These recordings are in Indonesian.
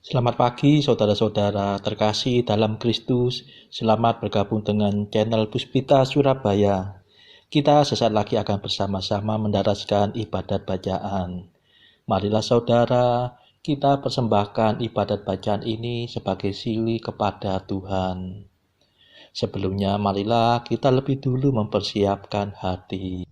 Selamat pagi saudara-saudara terkasih dalam Kristus. Selamat bergabung dengan channel Puspita Surabaya. Kita sesaat lagi akan bersama-sama mendaraskan ibadat bacaan. Marilah saudara, kita persembahkan ibadat bacaan ini sebagai sili kepada Tuhan. Sebelumnya marilah kita lebih dulu mempersiapkan hati.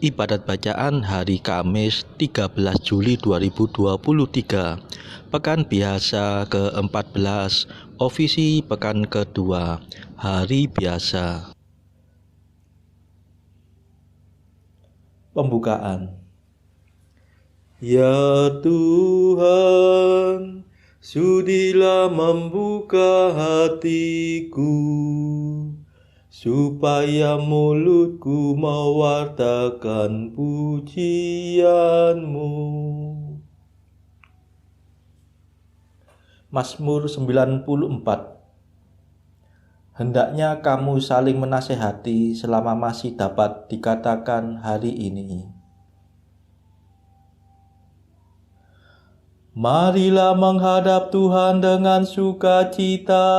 Ibadat bacaan hari Kamis 13 Juli 2023, Pekan Biasa ke-14, Ofisi Pekan kedua, Hari Biasa. Pembukaan. Ya Tuhan, sudilah membuka hatiku, supaya mulutku mewartakan pujian-Mu. Mazmur 94. Hendaknya kamu saling menasehati selama masih dapat dikatakan hari ini. Marilah menghadap Tuhan dengan sukacita.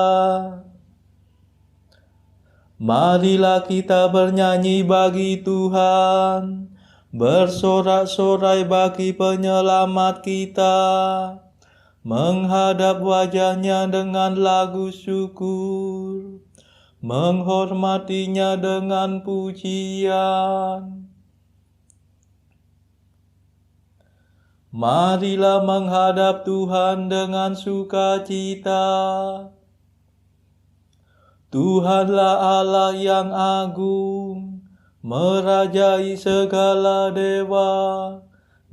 Marilah kita bernyanyi bagi Tuhan, bersorak-sorai bagi penyelamat kita, menghadap wajahnya dengan lagu syukur, menghormatinya dengan pujian. Marilah menghadap Tuhan dengan sukacita. Tuhanlah Allah yang agung, merajai segala dewa.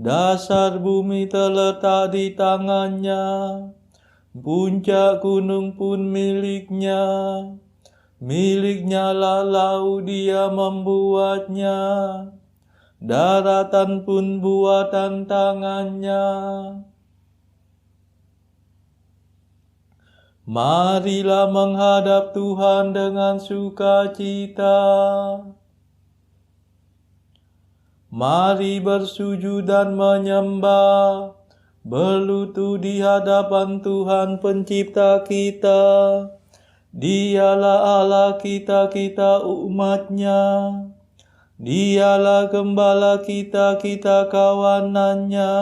Dasar bumi terletak di tangannya, puncak gunung pun miliknya. Miliknya lah laut, dia membuatnya, daratan pun buatan tangannya. Marilah menghadap Tuhan dengan sukacita. Mari bersujud dan menyembah, berlutut di hadapan Tuhan Pencipta kita. Dialah Allah kita, kita umat-Nya. Dialah gembala kita, kita kawanan-Nya.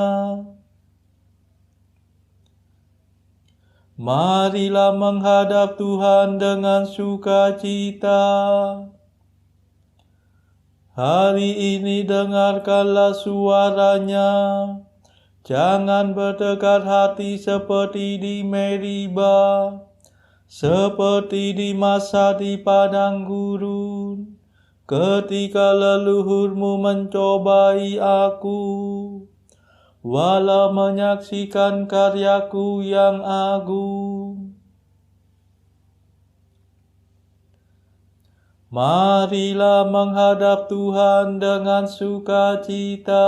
Marilah menghadap Tuhan dengan sukacita. Hari ini dengarkanlah suaranya. Jangan berdekat hati seperti di Meriba, seperti di masa di padang gurun, ketika leluhurmu mencobai aku, walau menyaksikan karyaku yang agung. Marilah menghadap Tuhan dengan sukacita.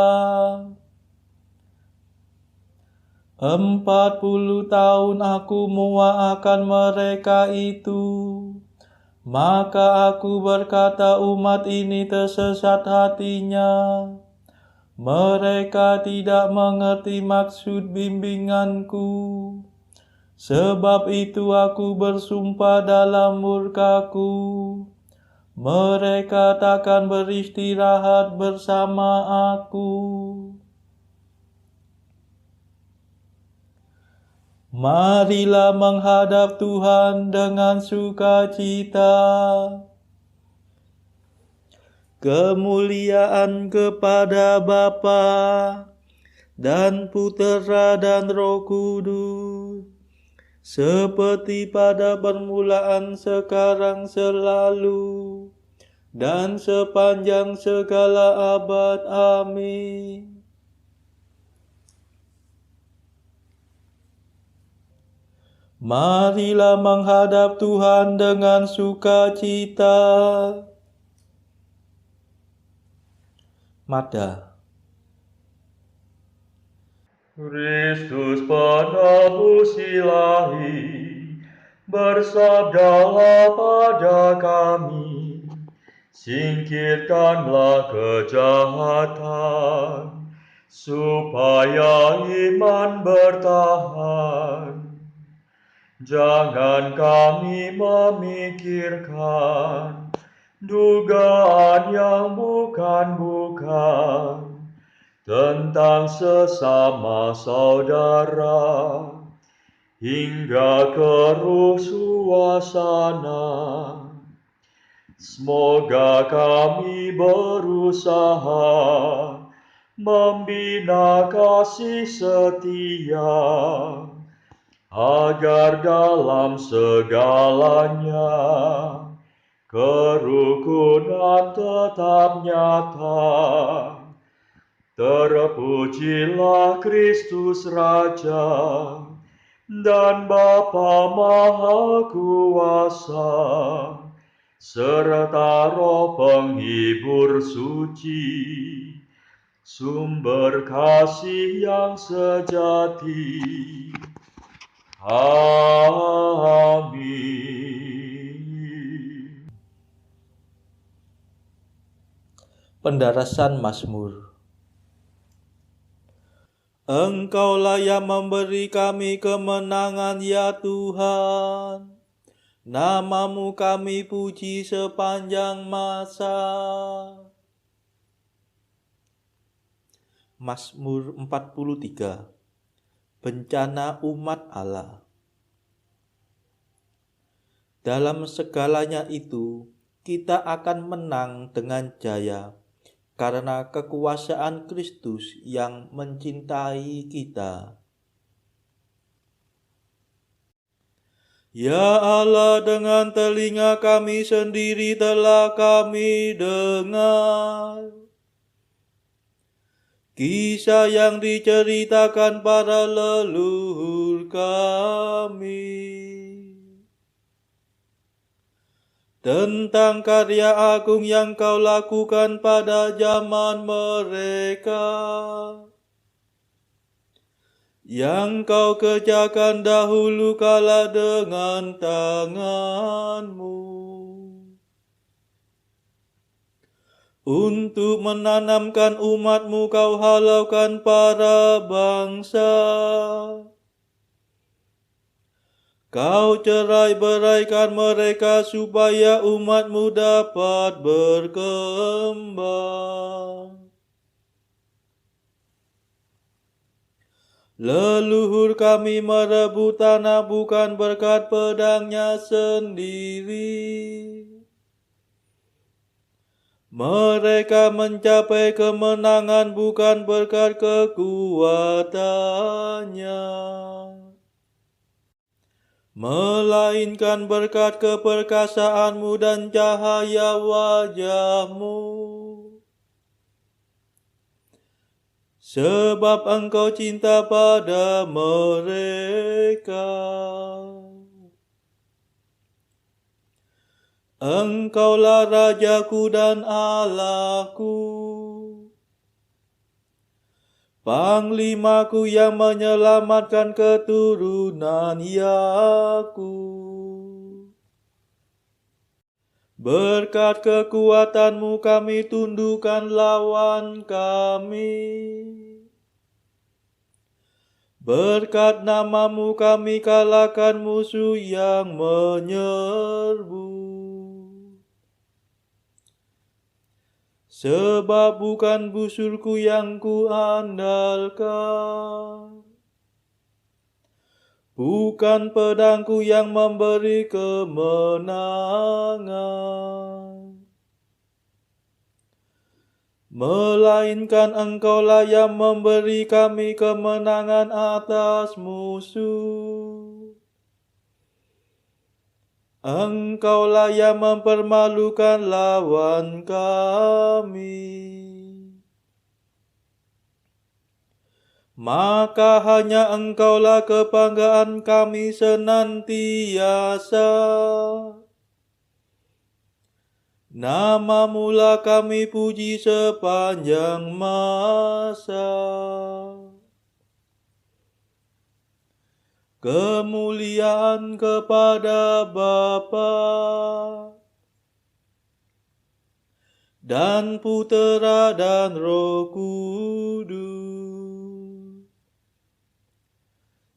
40 tahun aku mendoakan mereka itu. Maka aku berkata, umat ini tersesat hatinya. Mereka tidak mengerti maksud bimbinganku. Sebab itu aku bersumpah dalam murkaku, mereka takkan beristirahat bersama aku. Marilah menghadap Tuhan dengan sukacita. Kemuliaan kepada Bapa dan Putera dan Roh Kudus, seperti pada permulaan, sekarang, selalu, dan sepanjang segala abad. Amin. Marilah menghadap Tuhan dengan sukacita. Mada. Kristus penebus ilahi, bersabdalah pada kami, singkirkanlah kejahatan, supaya iman bertahan. Jangan kami memikirkan dugaan yang bukan-bukan tentang sesama saudara, hingga keruh suasana. Semoga kami berusaha membina kasih setia, agar dalam segalanya kerukunan tetap nyata. Terpujilah Kristus Raja dan Bapa Maha Kuasa, serta Roh Penghibur suci, sumber kasih yang sejati. Amin. Pendarasan Mazmur. Engkaulah yang memberi kami kemenangan, ya Tuhan. Namamu kami puji sepanjang masa. Mazmur 43. Bencana umat Allah. Dalam segalanya itu, kita akan menang dengan jaya, karena kekuasaan Kristus yang mencintai kita. Ya Allah, dengan telinga kami sendiri telah kami dengar kisah yang diceritakan para leluhur kami tentang karya agung yang Kau lakukan pada zaman mereka, yang Kau kerjakan dahulu kala dengan tangan-Mu, untuk menanamkan umat-Mu Kau halaukan para bangsa. Kau cerai-beraikan mereka supaya umat-Mu dapat berkembang. Leluhur kami merebut tanah bukan berkat pedangnya sendiri. Mereka mencapai kemenangan bukan berkat kekuatannya, melainkan berkat keperkasaan-Mu dan cahaya wajah-Mu. Sebab Engkau cinta pada mereka. Engkaulah Rajaku dan Allahku, Panglimaku yang menyelamatkan keturunan Yakub. Berkat kekuatan-Mu kami tundukkan lawan kami. Berkat nama-Mu kami kalahkan musuh yang menyerbu. Sebab bukan busurku yang kuandalkan, bukan pedangku yang memberi kemenangan, melainkan Engkaulah yang memberi kami kemenangan atas musuh. Engkaulah yang mempermalukan lawan kami. Maka hanya Engkaulah kebanggaan kami senantiasa. Nama-Mu lah kami puji sepanjang masa. Kemuliaan kepada Bapa dan Putera dan Roh Kudus.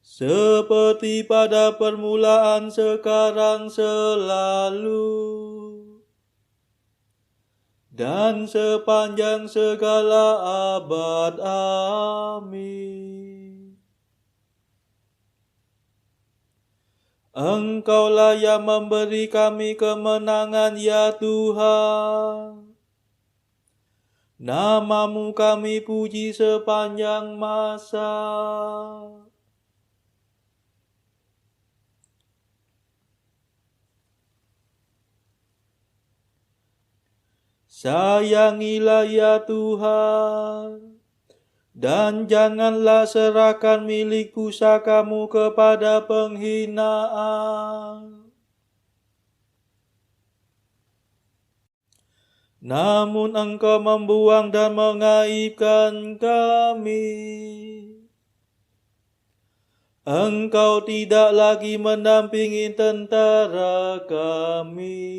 Seperti pada permulaan, sekarang, selalu, dan sepanjang segala abad. Amin. Engkaulah yang memberi kami kemenangan, ya Tuhan. Namamu kami puji sepanjang masa. Sayangilah ya Tuhan, dan janganlah serahkan milik pusakamu kepada penghinaan. Namun Engkau membuang dan mengaibkan kami. Engkau tidak lagi mendampingi tentara kami.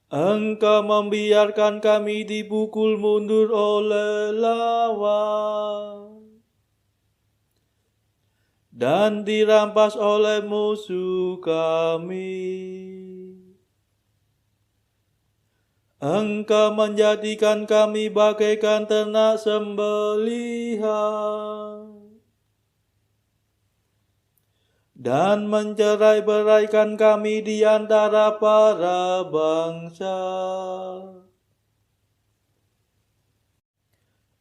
Engkau membiarkan kami dipukul mundur oleh lawan dan dirampas oleh musuh kami. Engkau menjadikan kami bagaikan ternak sembelihan dan mencerai-beraikan kami di antara para bangsa.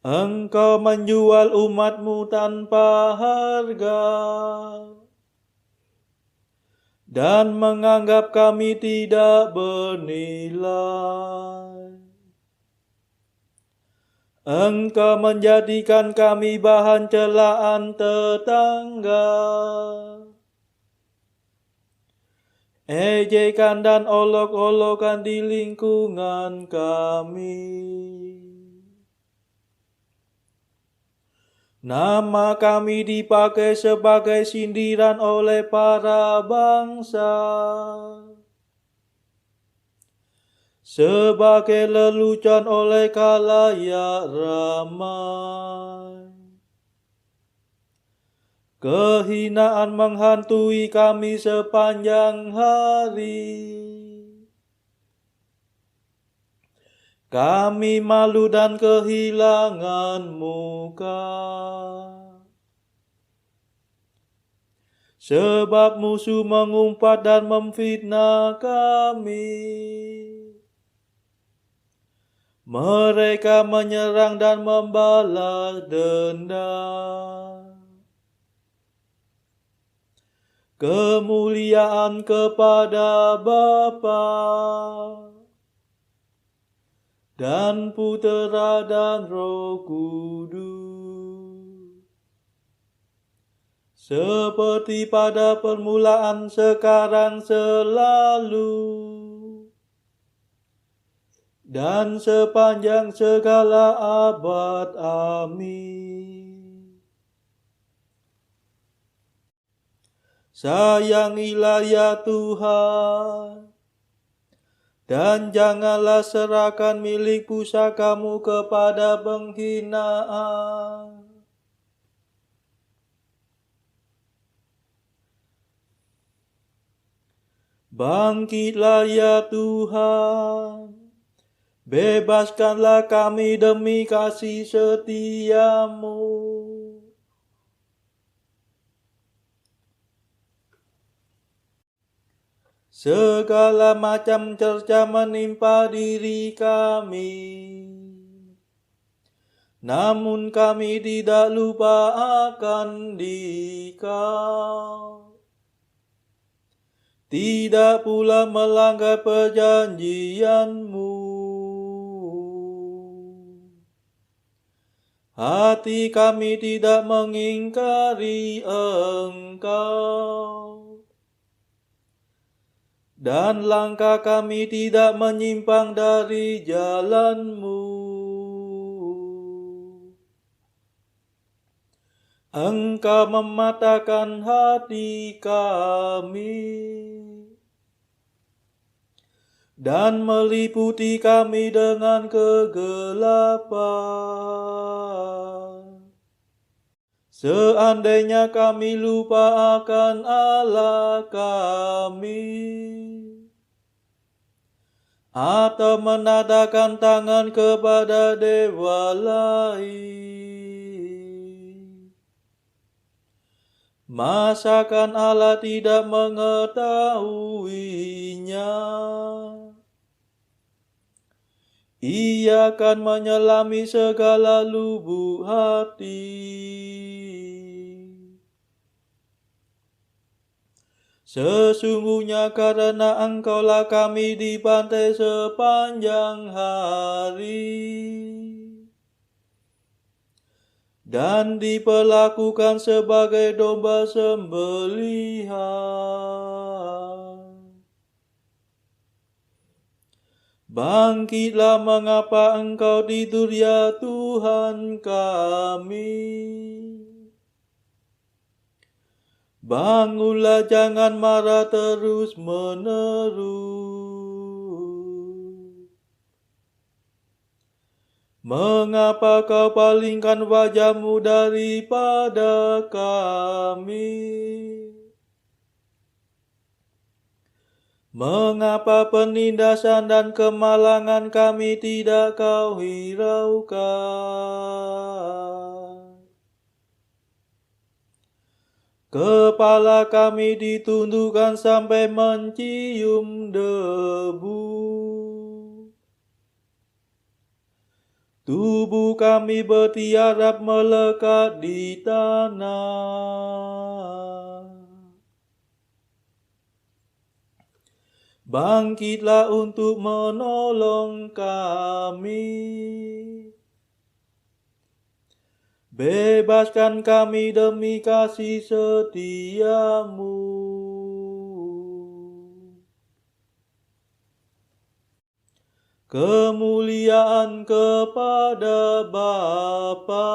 Engkau menjual umatmu tanpa harga dan menganggap kami tidak bernilai. Engkau menjadikan kami bahan celaan tetangga, ejekan dan olok-olokan di lingkungan kami. Nama kami dipakai sebagai sindiran oleh para bangsa, sebagai lelucon oleh khalayak ramai. Kehinaan menghantui kami sepanjang hari. Kami malu dan kehilangan muka, sebab musuh mengumpat dan memfitnah kami. Mereka menyerang dan membalas dendam. Kemuliaan kepada Bapa dan Putera dan Roh Kudus, seperti pada permulaan, sekarang, selalu, dan sepanjang segala abad. Amin. Sayangilah ya Tuhan, dan janganlah serahkan milik pusakamu kepada penghinaan. Bangkitlah ya Tuhan, bebaskanlah kami demi kasih setiamu. Segala macam cerca menimpa diri kami, namun kami tidak lupa akan Dikau. Tidak pula melanggar perjanjian-Mu. Hati kami tidak mengingkari Engkau, dan langkah kami tidak menyimpang dari jalan-Mu. Engkau mematahkan hati kami dan meliputi kami dengan kegelapan. Seandainya kami lupa akan Allah kami, atau menadahkan tangan kepada dewa lain, masakan Allah tidak mengetahuinya? Ia akan menyelami segala lubuk hati. Sesungguhnya karena Engkaulah kami dibantai sepanjang hari, dan diperlakukan sebagai domba sembelihan. Bangkitlah, mengapa Engkau tidur ya Tuhan kami? Bangunlah, jangan marah terus menerus. Mengapa Kau palingkan wajah-Mu daripada kami? Mengapa penindasan dan kemalangan kami tidak Kau hiraukan? Kepala kami ditundukkan sampai mencium debu. Tubuh kami bertiarap melekat di tanah. Bangkitlah untuk menolong kami. Bebaskan kami demi kasih setia-Mu. Kemuliaan kepada Bapa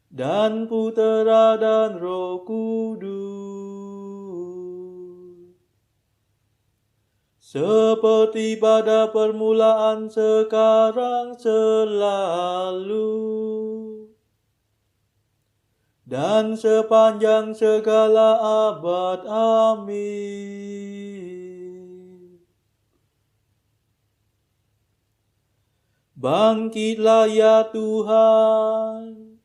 dan Putera dan Roh Kudus, seperti pada permulaan, sekarang, selalu, dan sepanjang segala abad. Amin. Bangkitlah ya Tuhan,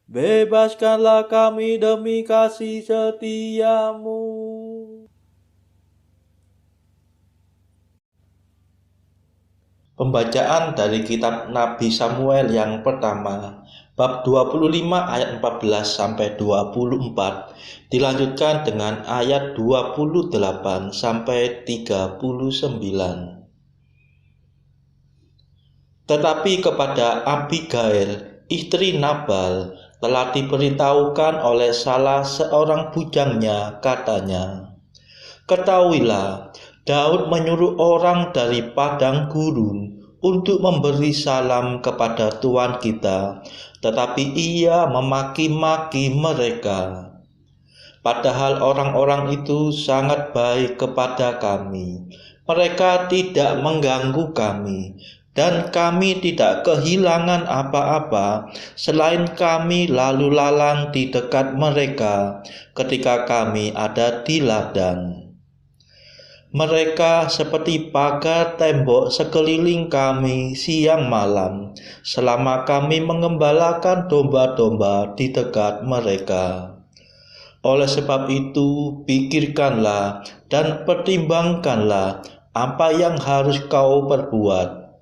bebaskanlah kami demi kasih setia-Mu. Pembacaan dari kitab Nabi Samuel yang pertama, bab 25 ayat 14 sampai 24, dilanjutkan dengan ayat 28 sampai 39. Tetapi kepada Abigail, istri Nabal, telah diberitahukan oleh salah seorang bujangnya, katanya, "Ketahuilah, Daud menyuruh orang dari padang gurun untuk memberi salam kepada Tuhan kita, tetapi ia memaki-maki mereka. Padahal orang-orang itu sangat baik kepada kami. Mereka tidak mengganggu kami, dan kami tidak kehilangan apa-apa selain kami lalu lalang di dekat mereka ketika kami ada di ladang. Mereka seperti pagar tembok sekeliling kami siang malam, selama kami mengembalakan domba-domba di dekat mereka. Oleh sebab itu, pikirkanlah dan pertimbangkanlah apa yang harus kau perbuat.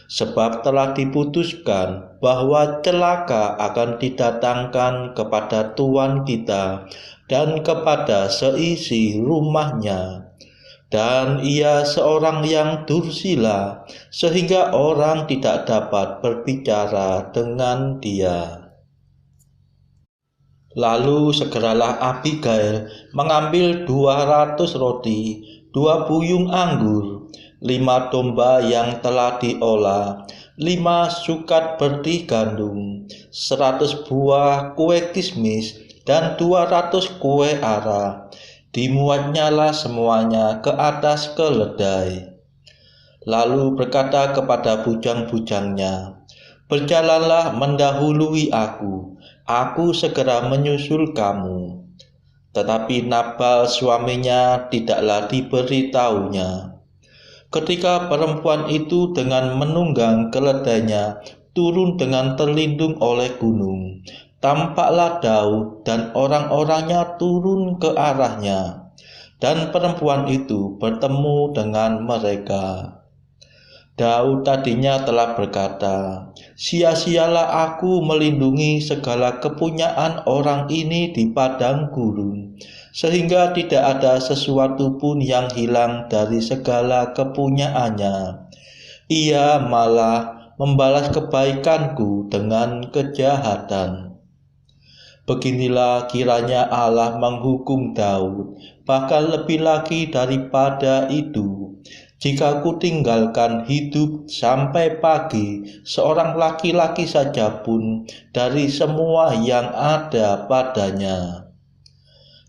Sebab telah diputuskan bahwa celaka akan didatangkan kepada Tuhan kita dan kepada seisi rumahnya. Dan ia seorang yang dursila, sehingga orang tidak dapat berbicara dengan dia." Lalu segeralah Abigail mengambil 200 roti, 2 buyung anggur, 5 domba yang telah diolah, 5 sukat berti gandum, 100 buah kue kismis, dan 200 kue ara. dimuatnyalah semuanya ke atas keledai. Lalu berkata kepada bujang-bujangnya, "Berjalanlah mendahului aku segera menyusul kamu." Tetapi Nabal suaminya tidaklah diberitahunya. Ketika perempuan itu dengan menunggang keledainya turun dengan terlindung oleh gunung, tampaklah Daud dan orang-orangnya turun ke arahnya, dan perempuan itu bertemu dengan mereka. Daud tadinya telah berkata, "Sia-sialah aku melindungi segala kepunyaan orang ini di padang gurun, sehingga tidak ada sesuatu pun yang hilang dari segala kepunyaannya. Ia malah membalas kebaikanku dengan kejahatan." Beginilah kiranya Allah menghukum Daud, bahkan lebih lagi daripada itu. Jika kutinggalkan hidup sampai pagi seorang laki-laki saja pun dari semua yang ada padanya.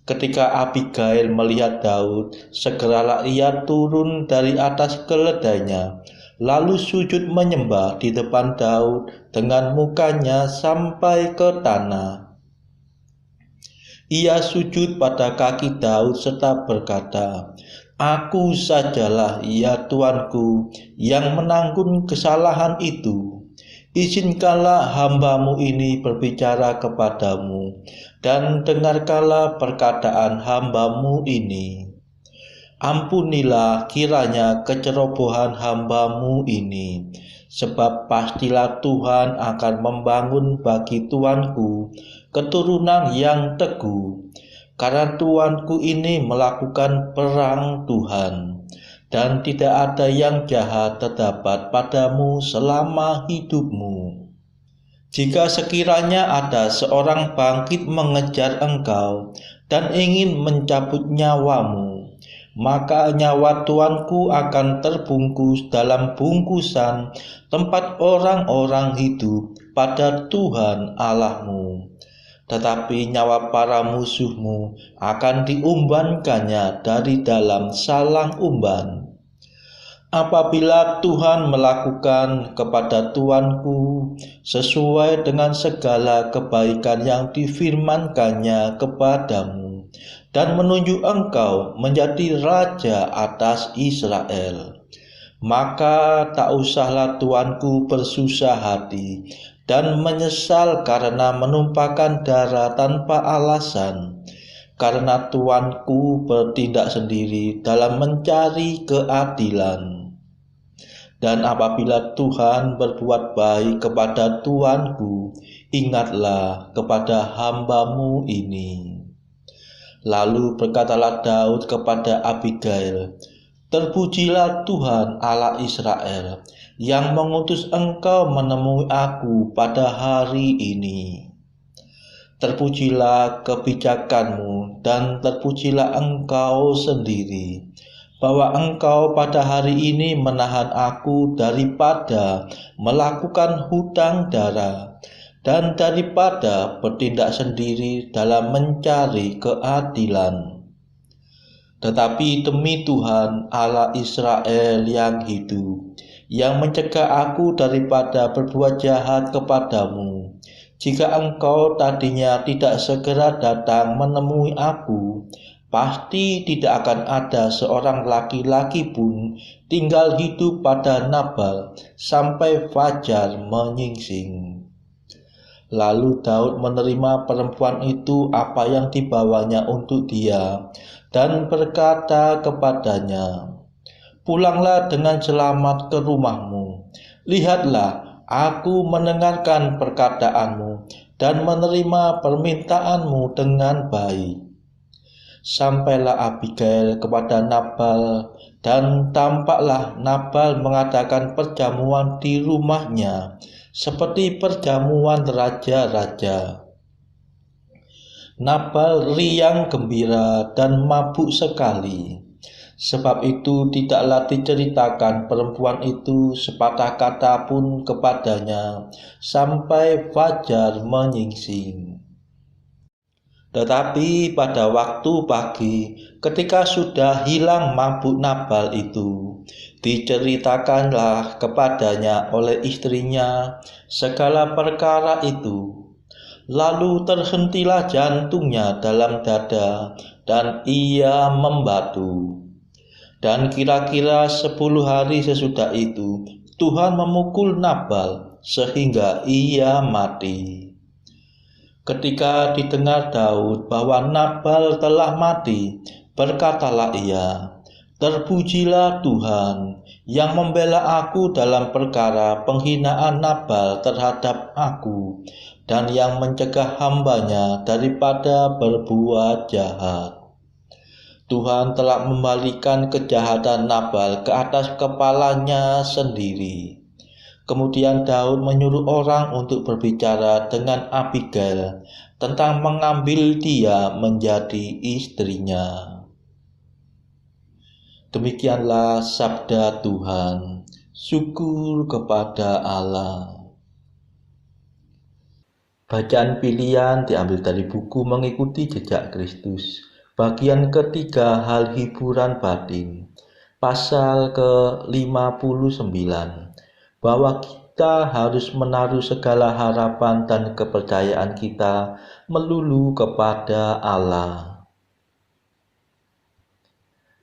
Ketika Abigail melihat Daud, segeralah ia turun dari atas keledainya, lalu sujud menyembah di depan Daud dengan mukanya sampai ke tanah. Ia sujud pada kaki Daud serta berkata, "Aku sajalah, ya Tuanku, yang menanggung kesalahan itu. Izinkanlah hamba-Mu ini berbicara kepadamu, dan dengarkanlah perkataan hamba-Mu ini. Ampunilah kiranya kecerobohan hamba-Mu ini, sebab pastilah Tuhan akan membangun bagi Tuanku keturunan yang teguh, karena Tuanku ini melakukan perang Tuhan, dan tidak ada yang jahat terdapat padamu selama hidupmu. Jika sekiranya ada seorang bangkit mengejar engkau dan ingin mencabut nyawamu, maka nyawa Tuanku akan terbungkus dalam bungkusan tempat orang-orang hidup pada Tuhan Allahmu. Tetapi nyawa para musuhmu akan diumbankannya dari dalam salang umban. Apabila Tuhan melakukan kepada Tuanku sesuai dengan segala kebaikan yang difirmankannya kepadamu, dan menunjuk engkau menjadi raja atas Israel, maka tak usahlah Tuanku bersusah hati dan menyesal karena menumpahkan darah tanpa alasan, karena Tuanku bertindak sendiri dalam mencari keadilan. Dan apabila Tuhan berbuat baik kepada Tuanku, ingatlah kepada hamba-Mu ini." Lalu berkatalah Daud kepada Abigail, "Terpujilah Tuhan Allah Israel, yang mengutus engkau menemui aku pada hari ini. Terpujilah kebijakanmu dan terpujilah engkau sendiri, bahwa engkau pada hari ini menahan aku daripada melakukan hutang darah, dan daripada bertindak sendiri dalam mencari keadilan. Tetapi demi Tuhan Allah Israel yang hidup, yang mencegah aku daripada berbuat jahat kepadamu, jika engkau tadinya tidak segera datang menemui aku, pasti tidak akan ada seorang laki-laki pun tinggal hidup pada Nabal sampai fajar menyingsing." Lalu Daud menerima perempuan itu apa yang dibawanya untuk dia, dan berkata kepadanya, "Pulanglah dengan selamat ke rumahmu. Lihatlah, aku mendengarkan perkataanmu dan menerima permintaanmu dengan baik." Sampailah Abigail kepada Nabal, dan tampaklah Nabal mengadakan perjamuan di rumahnya, seperti perjamuan raja-raja. Nabal riang gembira dan mabuk sekali. Sebab itu tidaklah diceritakan perempuan itu sepatah kata pun kepadanya sampai fajar menyingsing. Tetapi pada waktu pagi, ketika sudah hilang mabuk Nabal itu, diceritakanlah kepadanya oleh istrinya segala perkara itu. Lalu terhentilah jantungnya dalam dada, dan ia membatu. Dan kira-kira 10 hari sesudah itu, Tuhan memukul Nabal sehingga ia mati. Ketika didengar Daud bahwa Nabal telah mati, berkatalah ia, "Terpujilah Tuhan yang membela aku dalam perkara penghinaan Nabal terhadap aku, dan yang mencegah hambanya daripada berbuat jahat." Tuhan telah membalikan kejahatan Nabal ke atas kepalanya sendiri. Kemudian Daud menyuruh orang untuk berbicara dengan Abigail tentang mengambil dia menjadi istrinya. Demikianlah sabda Tuhan. Syukur kepada Allah. Bacaan pilihan diambil dari buku Mengikuti Jejak Kristus. Bagian ketiga, hal hiburan batin. Pasal ke-59. Bahwa kita harus menaruh segala harapan dan kepercayaan kita melulu kepada Allah.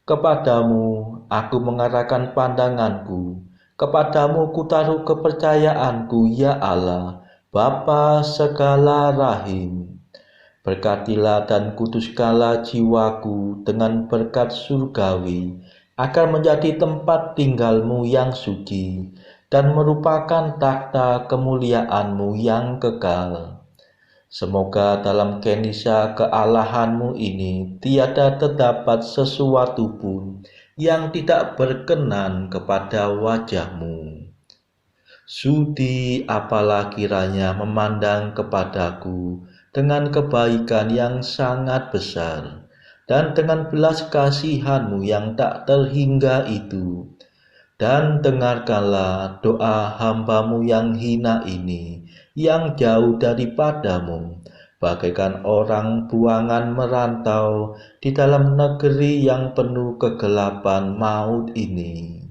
Kepadamu aku mengarahkan pandanganku, kepadamu kutaruh kepercayaanku, ya Allah, Bapa segala rahim. Berkatilah dan kuduskanlah jiwaku dengan berkat surgawi, agar menjadi tempat tinggalmu yang suci, dan merupakan takhta kemuliaanmu yang kekal. Semoga dalam kenisah kealahanmu ini tiada terdapat sesuatu pun yang tidak berkenan kepada wajahmu. Sudi apalah kiranya memandang kepadaku dengan kebaikan yang sangat besar, dan dengan belas kasihanmu yang tak terhingga itu. Dan dengarkanlah doa hambamu yang hina ini, yang jauh daripadamu, bagaikan orang buangan merantau di dalam negeri yang penuh kegelapan maut ini.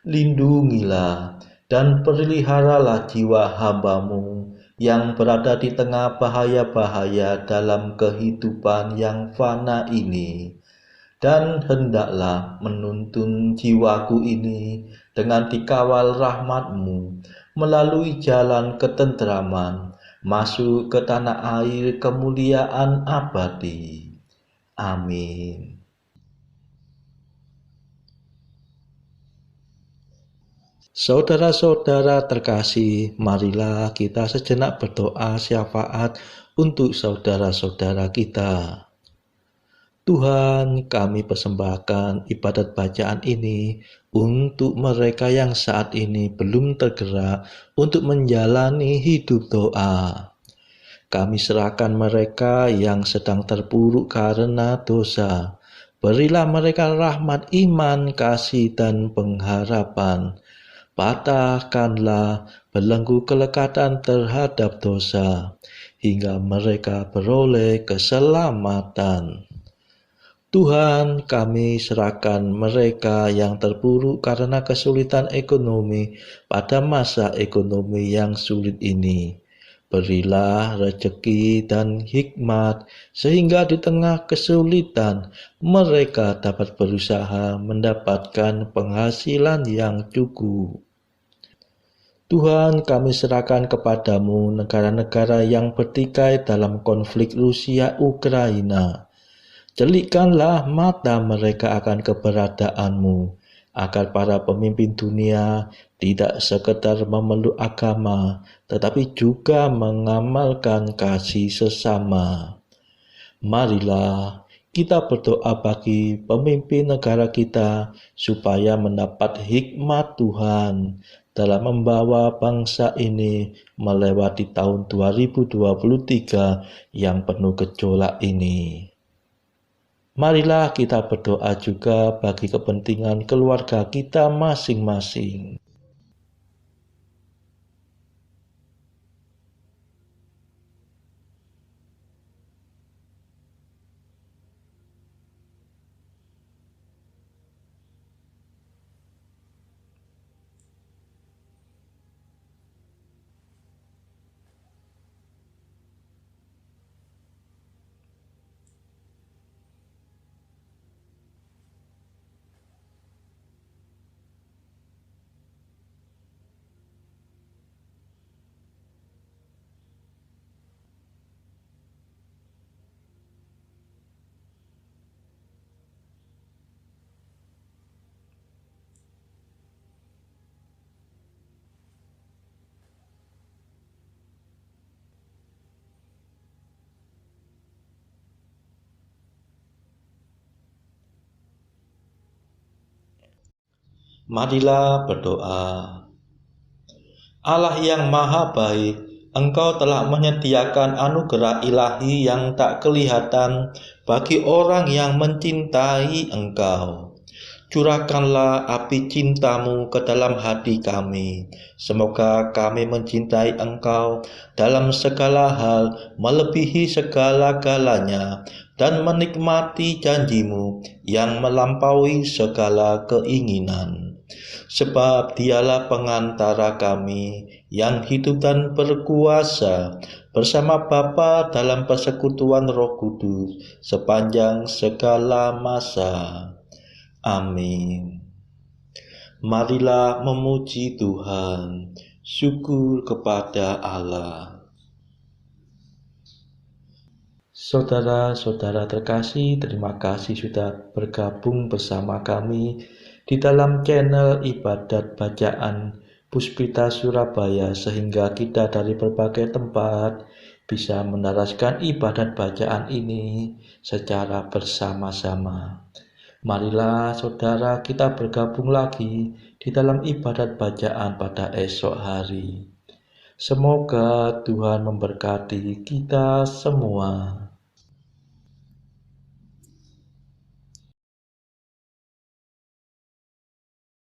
Lindungilah dan peliharalah jiwa hambamu yang berada di tengah bahaya-bahaya dalam kehidupan yang fana ini. Dan hendaklah menuntun jiwaku ini dengan dikawal rahmat-Mu melalui jalan ketentraman, masuk ke tanah air kemuliaan abadi. Amin. Saudara-saudara terkasih, marilah kita sejenak berdoa syafaat untuk saudara-saudara kita. Tuhan, kami persembahkan ibadat bacaan ini untuk mereka yang saat ini belum tergerak untuk menjalani hidup doa. Kami serahkan mereka yang sedang terpuruk karena dosa. Berilah mereka rahmat iman, kasih, dan pengharapan. Patahkanlah belenggu kelekatan terhadap dosa, hingga mereka beroleh keselamatan. Tuhan, kami serahkan mereka yang terpuruk karena kesulitan ekonomi pada masa ekonomi yang sulit ini. Berilah rezeki dan hikmat, sehingga di tengah kesulitan mereka dapat berusaha mendapatkan penghasilan yang cukup. Tuhan, kami serahkan kepadamu negara-negara yang bertikai dalam konflik Rusia-Ukraina. Celikkanlah mata mereka akan keberadaanmu, agar para pemimpin dunia tidak sekedar memeluk agama, tetapi juga mengamalkan kasih sesama. Marilah kita berdoa bagi pemimpin negara kita, supaya mendapat hikmat Tuhan dalam membawa bangsa ini melewati tahun 2023 yang penuh gejolak ini. Marilah kita berdoa juga bagi kepentingan keluarga kita masing-masing. Marilah berdoa. Allah yang maha baik, Engkau telah menyediakan anugerah ilahi yang tak kelihatan bagi orang yang mencintai Engkau. Curahkanlah api cinta-Mu ke dalam hati kami. Semoga kami mencintai Engkau dalam segala hal, melebihi segala-galanya, dan menikmati janji-Mu yang melampaui segala keinginan. Sebab Dialah pengantara kami yang hidup dan berkuasa bersama Bapa dalam persekutuan Roh Kudus sepanjang segala masa. Amin. Marilah memuji Tuhan. Syukur kepada Allah. Saudara-saudara terkasih, terima kasih sudah bergabung bersama kami di dalam channel ibadat bacaan Puspita Surabaya, sehingga kita dari berbagai tempat bisa mendaraskan ibadat bacaan ini secara bersama-sama. Marilah saudara kita bergabung lagi di dalam ibadat bacaan pada esok hari. Semoga Tuhan memberkati kita semua.